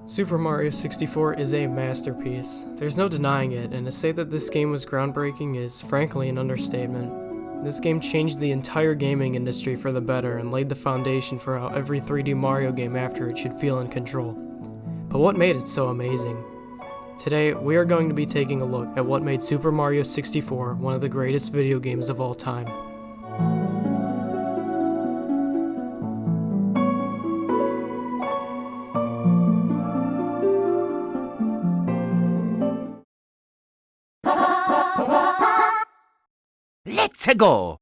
Super Mario 64 is a masterpiece. There's no denying it, and to say that this game was groundbreaking is frankly an understatement. This game changed the entire gaming industry for the better and laid the foundation for how every 3D Mario game after it should feel in control. But what made it so amazing? Today, we are going to be taking a look at what made Super Mario 64 one of the greatest video games of all time. Let's go!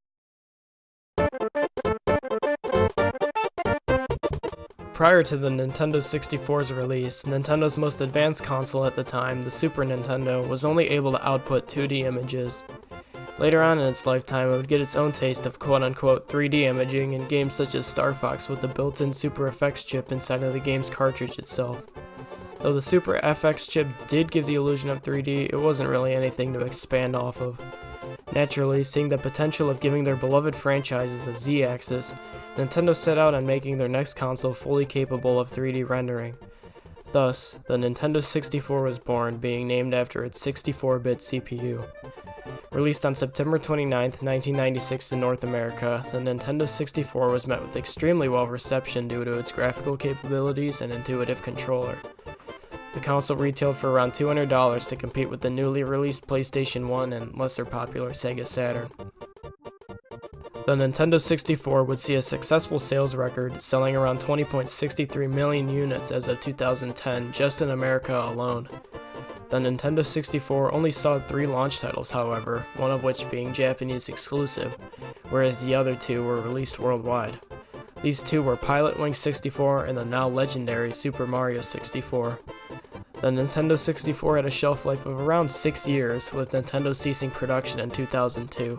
Prior to the Nintendo 64's release, Nintendo's most advanced console at the time, the Super Nintendo, was only able to output 2D images. Later on in its lifetime, it would get its own taste of quote-unquote 3D imaging in games such as Star Fox with the built-in Super FX chip inside of the game's cartridge itself. Though the Super FX chip did give the illusion of 3D, it wasn't really anything to expand off of. Naturally, seeing the potential of giving their beloved franchises a Z-axis, Nintendo set out on making their next console fully capable of 3D rendering. Thus, the Nintendo 64 was born, being named after its 64-bit CPU. Released on September 29, 1996 in North America, the Nintendo 64 was met with extremely well reception due to its graphical capabilities and intuitive controller. The console retailed for around $200 to compete with the newly released PlayStation 1 and lesser popular Sega Saturn. The Nintendo 64 would see a successful sales record, selling around 20.63 million units as of 2010 just in America alone. The Nintendo 64 only saw 3 launch titles, however, one of which being Japanese exclusive, whereas the other 2 were released worldwide. These 2 were Pilot Wing 64 and the now legendary Super Mario 64. The Nintendo 64 had a shelf life of around 6 years, with Nintendo ceasing production in 2002.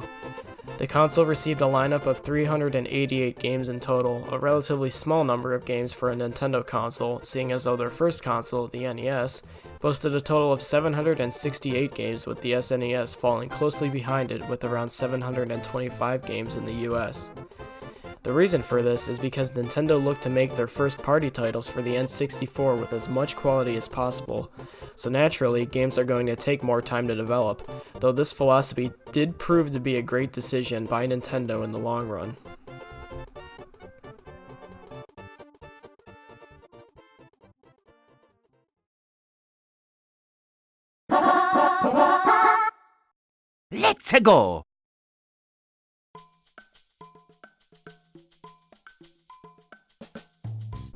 The console received a lineup of 388 games in total, a relatively small number of games for a Nintendo console, seeing as though their first console, the NES, boasted a total of 768 games, with the SNES falling closely behind it with around 725 games in the US. The reason for this is because Nintendo looked to make their first-party titles for the N64 with as much quality as possible, so naturally, games are going to take more time to develop, though this philosophy did prove to be a great decision by Nintendo in the long run. Let's go!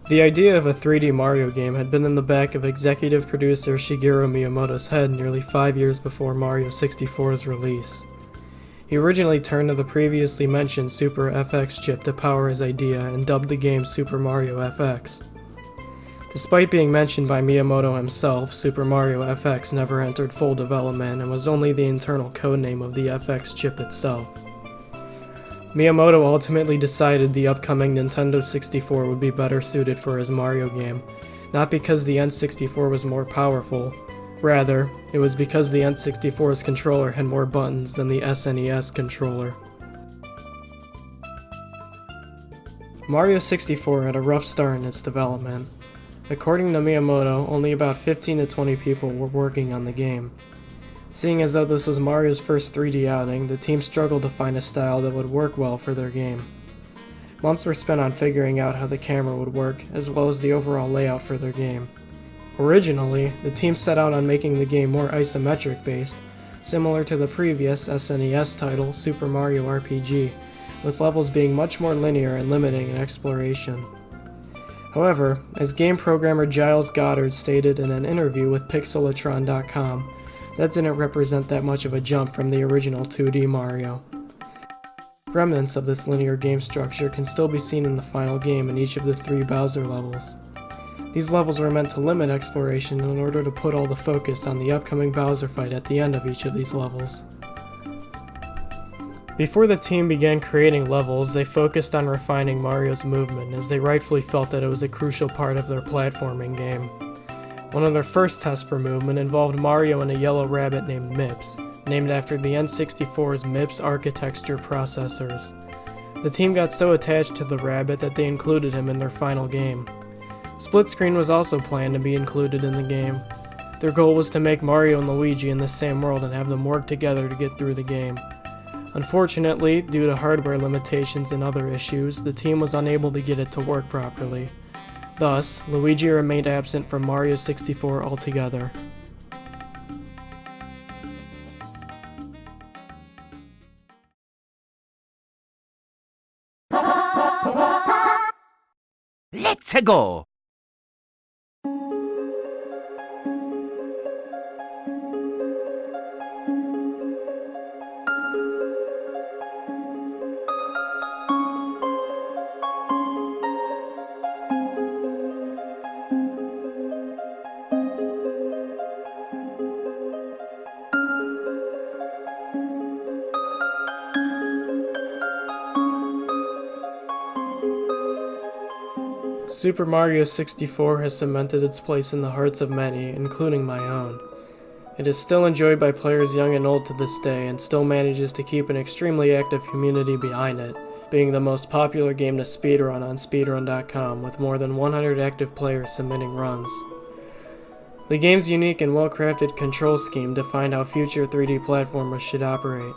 The idea of a 3D Mario game had been in the back of executive producer Shigeru Miyamoto's head nearly 5 years before Mario 64's release. He originally turned to the previously mentioned Super FX chip to power his idea and dubbed the game Super Mario FX. Despite being mentioned by Miyamoto himself, Super Mario FX never entered full development and was only the internal codename of the FX chip itself. Miyamoto ultimately decided the upcoming Nintendo 64 would be better suited for his Mario game, not because the N64 was more powerful, rather, it was because the N64's controller had more buttons than the SNES controller. Mario 64 had a rough start in its development. According to Miyamoto, only about 15 to 20 people were working on the game. Seeing as though this was Mario's first 3D outing, the team struggled to find a style that would work well for their game. Months were spent on figuring out how the camera would work, as well as the overall layout for their game. Originally, the team set out on making the game more isometric based, similar to the previous SNES title, Super Mario RPG, with levels being much more linear and limiting in exploration. However, as game programmer Giles Goddard stated in an interview with Pixelatron.com, that didn't represent that much of a jump from the original 2D Mario. Remnants of this linear game structure can still be seen in the final game in each of the 3 Bowser levels. These levels were meant to limit exploration in order to put all the focus on the upcoming Bowser fight at the end of each of these levels. Before the team began creating levels, they focused on refining Mario's movement, as they rightfully felt that it was a crucial part of their platforming game. One of their first tests for movement involved Mario and a yellow rabbit named Mips, named after the N64's Mips architecture processors. The team got so attached to the rabbit that they included him in their final game. Split screen was also planned to be included in the game. Their goal was to make Mario and Luigi in the same world and have them work together to get through the game. Unfortunately, due to hardware limitations and other issues, the team was unable to get it to work properly. Thus, Luigi remained absent from Mario 64 altogether. Let's go! Super Mario 64 has cemented its place in the hearts of many, including my own. It is still enjoyed by players young and old to this day, and still manages to keep an extremely active community behind it, being the most popular game to speedrun on speedrun.com, with more than 100 active players submitting runs. The game's unique and well-crafted control scheme defined how future 3D platformers should operate.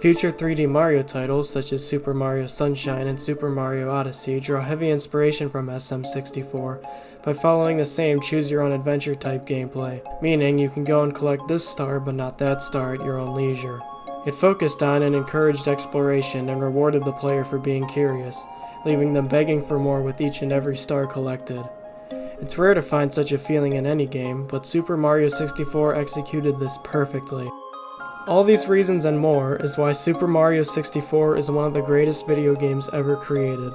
Future 3D Mario titles such as Super Mario Sunshine and Super Mario Odyssey draw heavy inspiration from SM64 by following the same choose-your-own-adventure type gameplay, meaning you can go and collect this star but not that star at your own leisure. It focused on and encouraged exploration and rewarded the player for being curious, leaving them begging for more with each and every star collected. It's rare to find such a feeling in any game, but Super Mario 64 executed this perfectly. All these reasons and more is why Super Mario 64 is one of the greatest video games ever created.